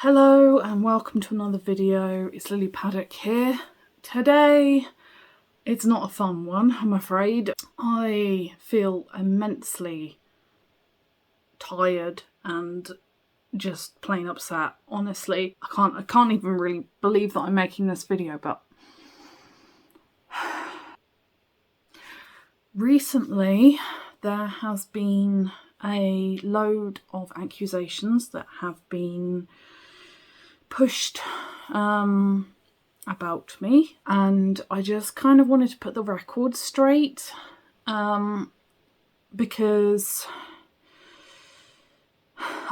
Hello and welcome to another video. It's Lily Paddock here. Today, it's not a fun one, I'm afraid. I feel immensely tired and just plain upset, honestly. I can't even really believe that I'm making this video, but recently there has been a load of accusations that have been pushed about me, and I just kind of wanted to put the record straight because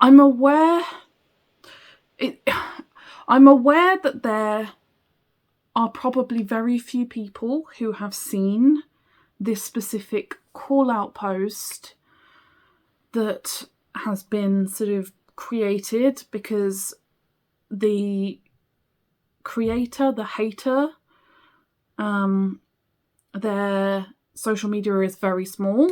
I'm aware that there are probably very few people who have seen this specific call-out post that has been sort of created because the creator, the hater, their social media is very small,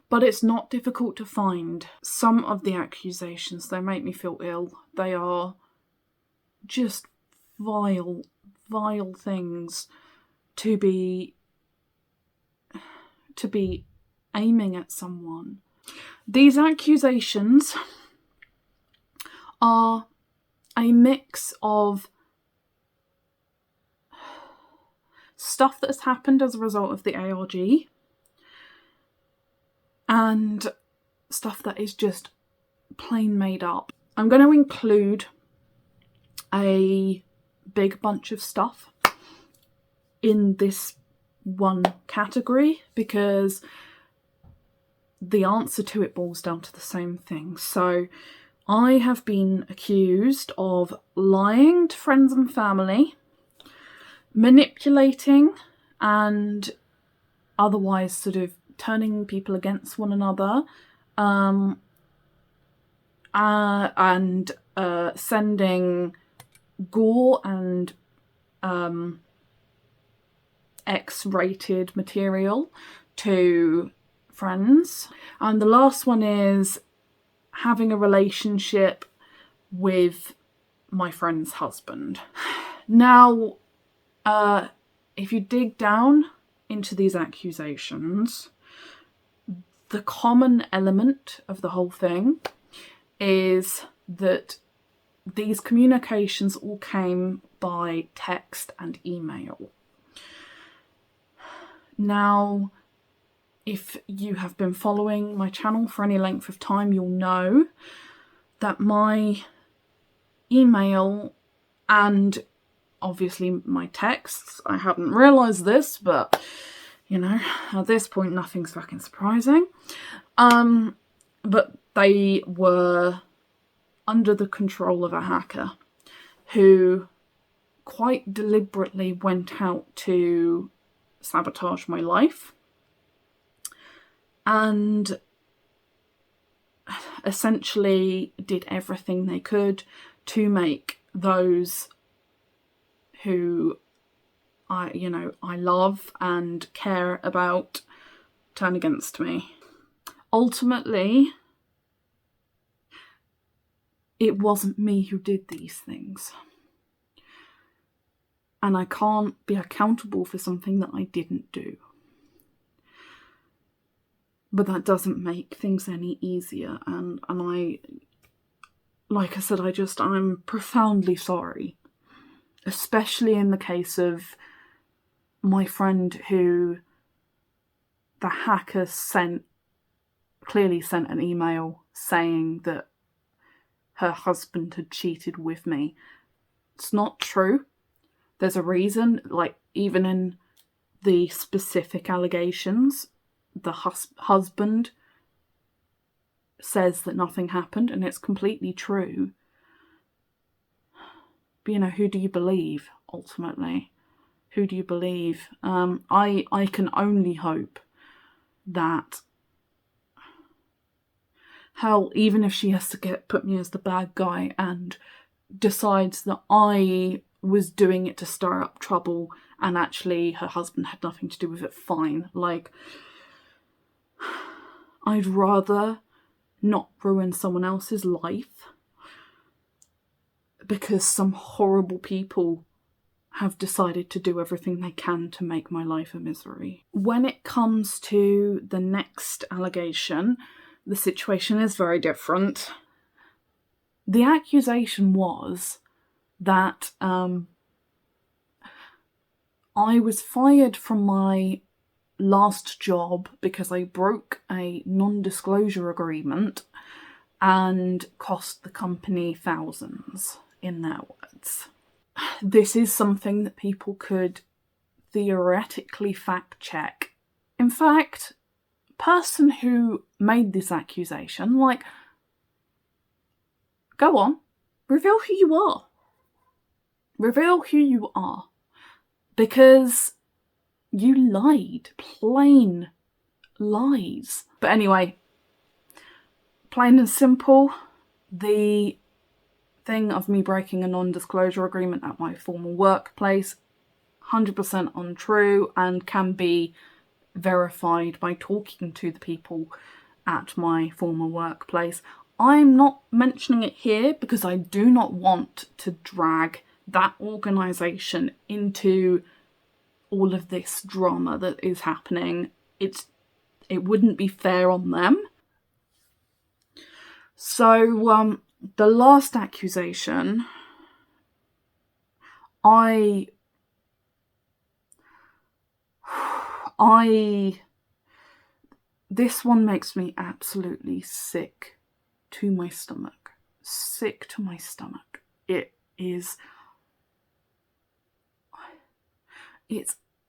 but it's not difficult to find. Some of the accusations, they make me feel ill. They are just vile things to be aiming at someone. These accusations are a mix of stuff that has happened as a result of the ARG and stuff that is just plain made up. I'm going to include a big bunch of stuff in this one category because the answer to it boils down to the same thing. So I have been accused of lying to friends and family, manipulating and otherwise sort of turning people against one another, and sending gore and X-rated material to friends. And the last one is having a relationship with my friend's husband. Now, if you dig down into these accusations, the common element of the whole thing is that these communications all came by text and email. Now, if you have been following my channel for any length of time, you'll know that my email and obviously my texts, I hadn't realised this, but you know, at this point nothing's fucking surprising, but they were under the control of a hacker who quite deliberately went out to sabotage my life and essentially did everything they could to make those who I love and care about turn against me. Ultimately, it wasn't me who did these things. And I can't be accountable for something that I didn't do. But that doesn't make things any easier, and I, like I said, I'm profoundly sorry. Especially in the case of my friend who the hacker clearly sent an email saying that her husband had cheated with me. It's not true. There's a reason, like even in the specific allegations, the husband says that nothing happened, and it's completely true. But you know, who do you believe ultimately? Who do you believe? I can only hope that, hell, even if she has to put me as the bad guy and decides that I was doing it to stir up trouble and actually her husband had nothing to do with it, fine. Like, I'd rather not ruin someone else's life because some horrible people have decided to do everything they can to make my life a misery. When it comes to the next allegation, the situation is very different. The accusation was that I was fired from my last job because I broke a non-disclosure agreement and cost the company thousands, in their words. This is something that people could theoretically fact check. In fact, person who made this accusation, like, go on, reveal who you are. Reveal who you are. Because you lied. Plain lies. But anyway, plain and simple, the thing of me breaking a non-disclosure agreement at my former workplace, 100% untrue, and can be verified by talking to the people at my former workplace. I'm not mentioning it here because I do not want to drag that organisation into all of this drama that is happening. It wouldn't be fair on them. So the last accusation, this one makes me absolutely sick to my stomach. Sick to my stomach. It's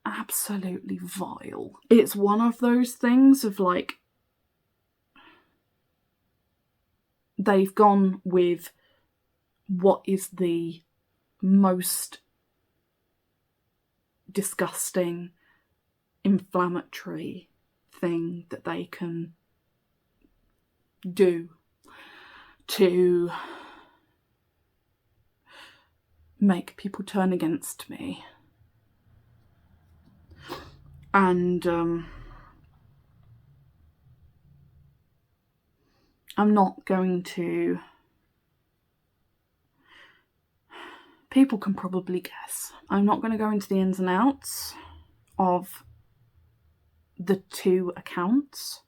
absolutely vile. It's one of those things of like, they've gone with what is the most disgusting, inflammatory thing that they can do to make people turn against me. And I'm not going to... People can probably guess. I'm not going to go into the ins and outs of the two accounts.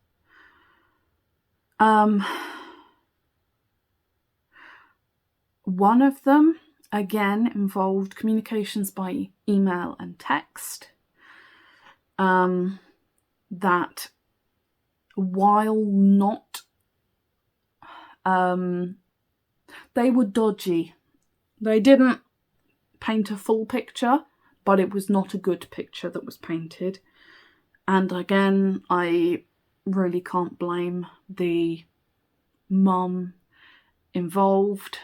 One of them, again, involved communications by email and text. That while not... they were dodgy. They didn't paint a full picture, but it was not a good picture that was painted. And again, I really can't blame the mum involved.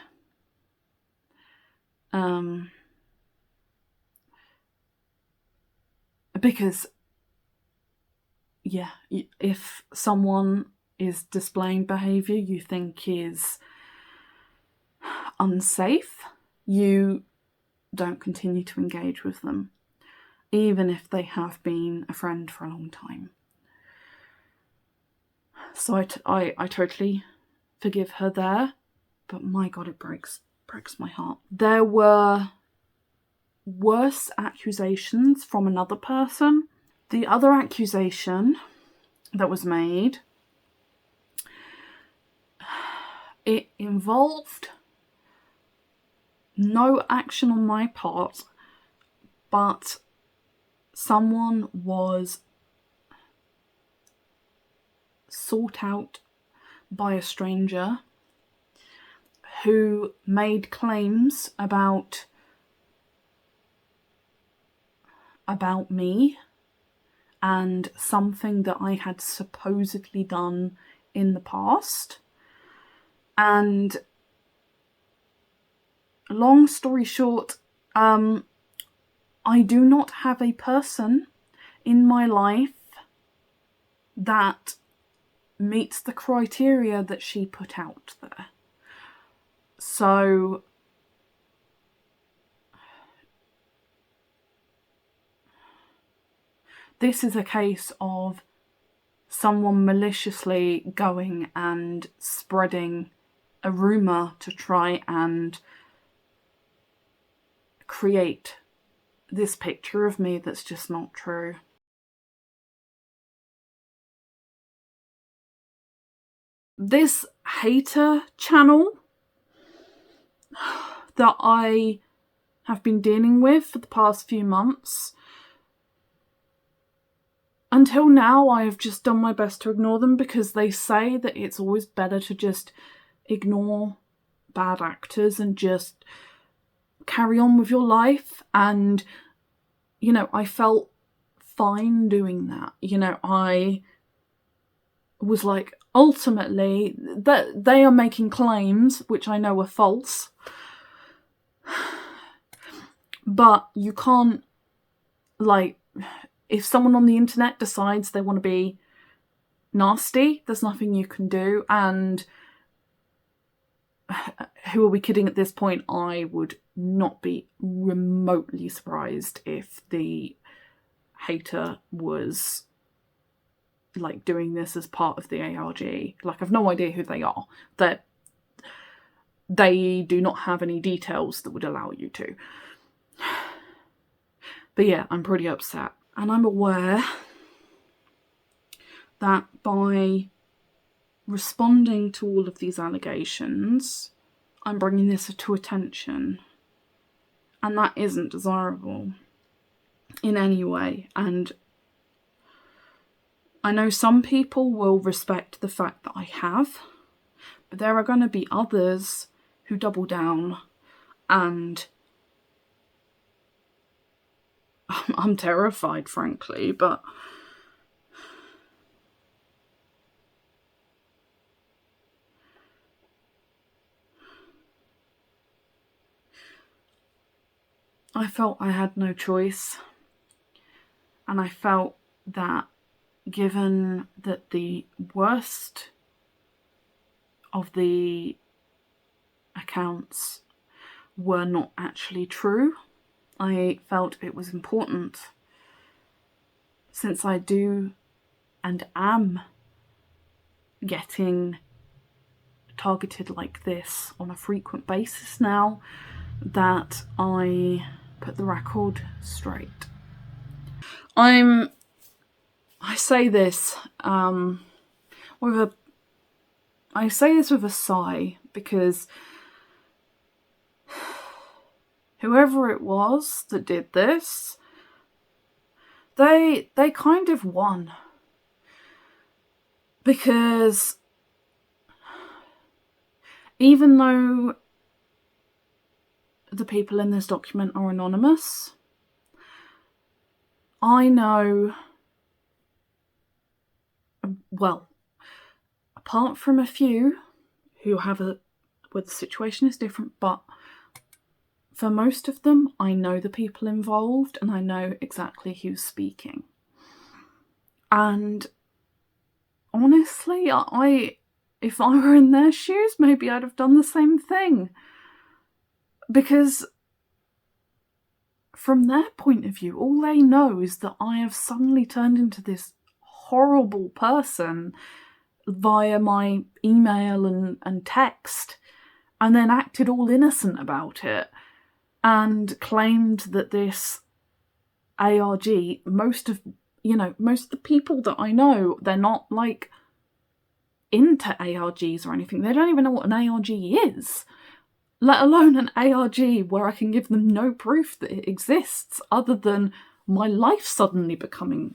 Because, yeah, if someone is displaying behaviour you think is unsafe, you don't continue to engage with them, even if they have been a friend for a long time. So I totally forgive her there, but my God, it breaks my heart. There were worse accusations from another person. The other accusation that was made, it involved no action on my part, but someone was sought out by a stranger who made claims about me and something that I had supposedly done in the past. And long story short, I do not have a person in my life that meets the criteria that she put out there. So this is a case of someone maliciously going and spreading a rumour to try and create this picture of me that's just not true. This hater channel that I have been dealing with for the past few months, until now I have just done my best to ignore them, because they say that it's always better to just ignore bad actors and just carry on with your life. And, you know, I felt fine doing that. You know, I was like, ultimately, that they are making claims which I know are false. But you can't, like, if someone on the internet decides they want to be nasty, there's nothing you can do. And who are we kidding at this point? I would not be remotely surprised if the hater was, like, doing this as part of the ARG. Like, I've no idea who they are. That they do not have any details that would allow you to. But yeah, I'm pretty upset. And I'm aware that by responding to all of these allegations, I'm bringing this to attention. And that isn't desirable in any way. And I know some people will respect the fact that I have, but there are going to be others who double down, and I'm terrified, frankly, but I felt I had no choice. And I felt that given that the worst of the accounts were not actually true, I felt it was important, since I do and am getting targeted like this on a frequent basis now, that I put the record straight. I say this with a sigh, because whoever it was that did this, they kind of won. Because even though the people in this document are anonymous, I know, well, apart from a few who have where the situation is different, but for most of them, I know the people involved and I know exactly who's speaking. And honestly, if I were in their shoes, maybe I'd have done the same thing. Because from their point of view, all they know is that I have suddenly turned into this horrible person via my email and text, and then acted all innocent about it, and claimed that this ARG, most of the people that I know, they're not like into ARGs or anything. They don't even know what an ARG is, let alone an ARG where I can give them no proof that it exists other than my life suddenly becoming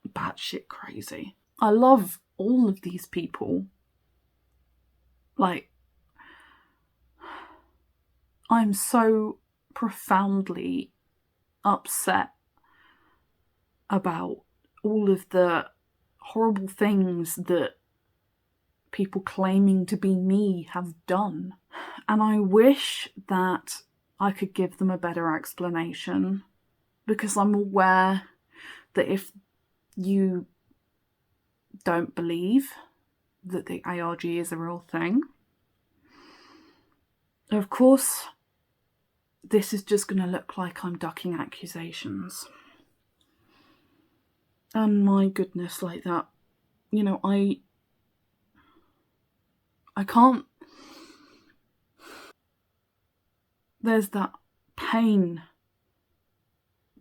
batshit crazy. I love all of these people. Like, I'm so profoundly upset about all of the horrible things that people claiming to be me have done. And I wish that I could give them a better explanation, because I'm aware that if you don't believe that the ARG is a real thing, of course, this is just going to look like I'm ducking accusations. And my goodness, like that, I can't. There's that pain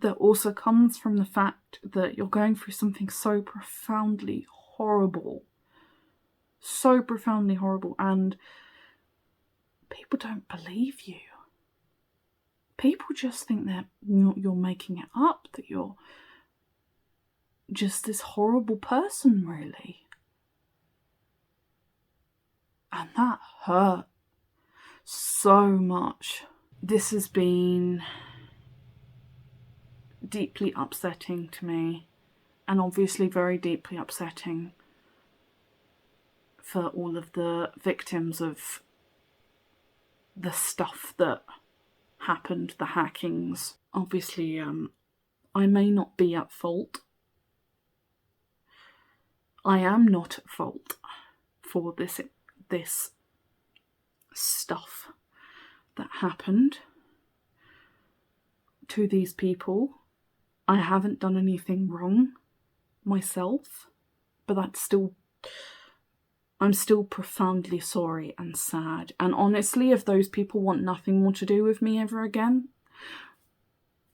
that also comes from the fact that you're going through something so profoundly horrible. So profoundly horrible, and people don't believe you. People just think that you're making it up, that you're just this horrible person, really. And that hurt so much. This has been deeply upsetting to me, and obviously very deeply upsetting for all of the victims of the stuff that happened, the hackings. Obviously, I may not be at fault. I am not at fault for this stuff that happened to these people. I haven't done anything wrong myself, but I'm still profoundly sorry and sad. And honestly, if those people want nothing more to do with me ever again,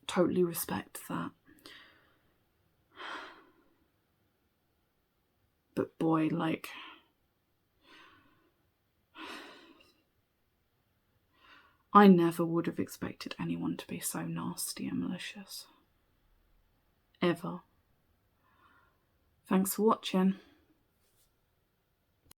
totally respect that. But boy, like, I never would have expected anyone to be so nasty and malicious. Ever. Thanks for watching.